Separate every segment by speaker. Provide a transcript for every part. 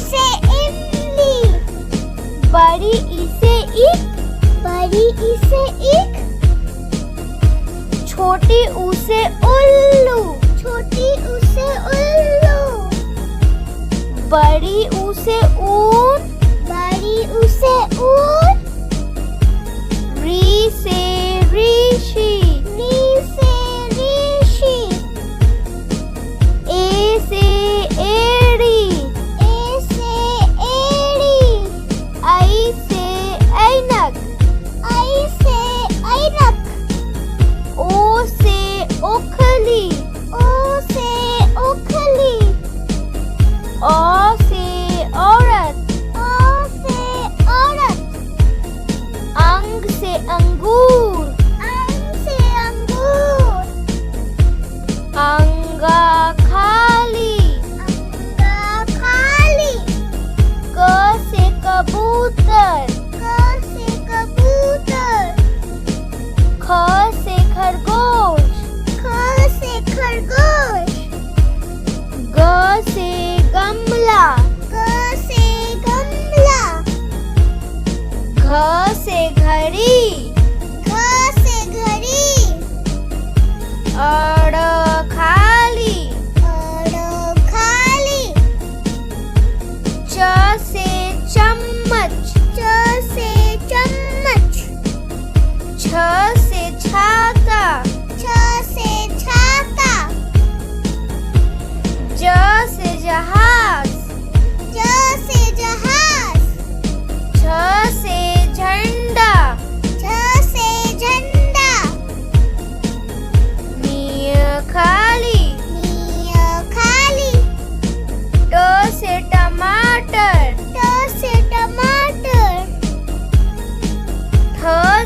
Speaker 1: से इमली। बड़ी ई से ईख। बड़ी ई से ईख। छोटी ऊ से उल्लू। छोटी ऊ से उल्लू। बड़ी ऊ से ऊन। बड़ी ऊ से ऊन। री से ऋषि। री से ऋषि। ए से एड़ी। ए से एड़ी। आई से ऐनक। आई से ऐनक। ओ से ओखली। ओ से ओखली। ओ से औरत। ओ से औरत। अंग से अंगूर। अंग से अंगूर। अंगा खाली। अंगा खाली। क से कबूतर। क से कबूतर। ख से खरगोश। ख से खरगोश। ग से गमला। ग से गमला। घ से घड़ी। घ से घड़ी। अड़ खाली। अड़ खाली। च से चम्मच। च से चम्मच। छ से छाता। छ से छाता। ज से जहाज। ज से जहाज। झ से झंडा। झ से झंडा। नी खाली। नी खाली। ट से टमाटर। ट से टमाटर। ठ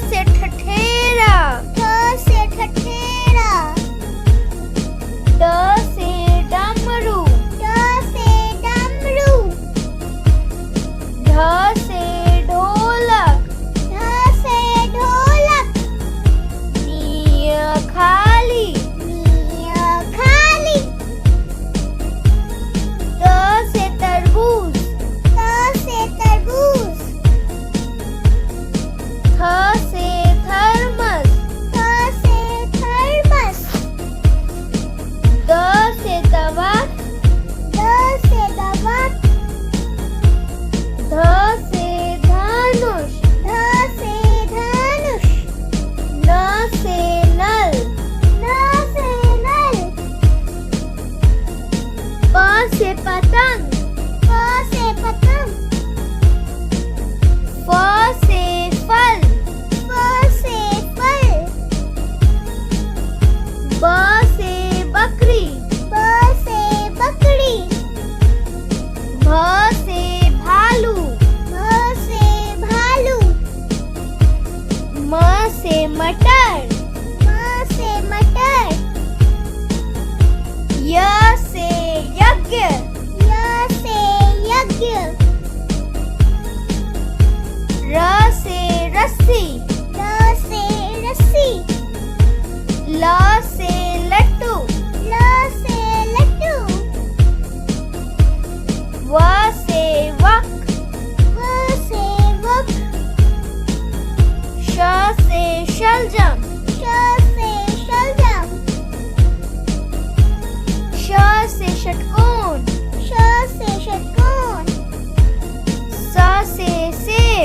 Speaker 1: से ठठेरा। ठ से ठठेरा। ड से डमरू। ड से डमरू। ढ से ढोलक। ढ से ढोलक। नी खाली। नी खाली। त से तरबूज। त से तरबूज। थ से थर्मस। थ से थर्मस। द से दवत। द से दवत। ध से धनुष। ध से धनुष। न से नल। न से नल। प से पतंग। प से पतंग। फ से फल। फ से फल। ब से बकरी। ब से बकरी। भ से भालू। भ से भालू। म से मटर। म से मटर। य से यज्ञ। य से यज्ञ। र से रस्सी। र से रस्सी। ल से लट्टू। ल से लट्टू। व से वक। व से वक। श से शलजम। श से शलजम। श से षटकोण। श से षटकोण। स से सेब।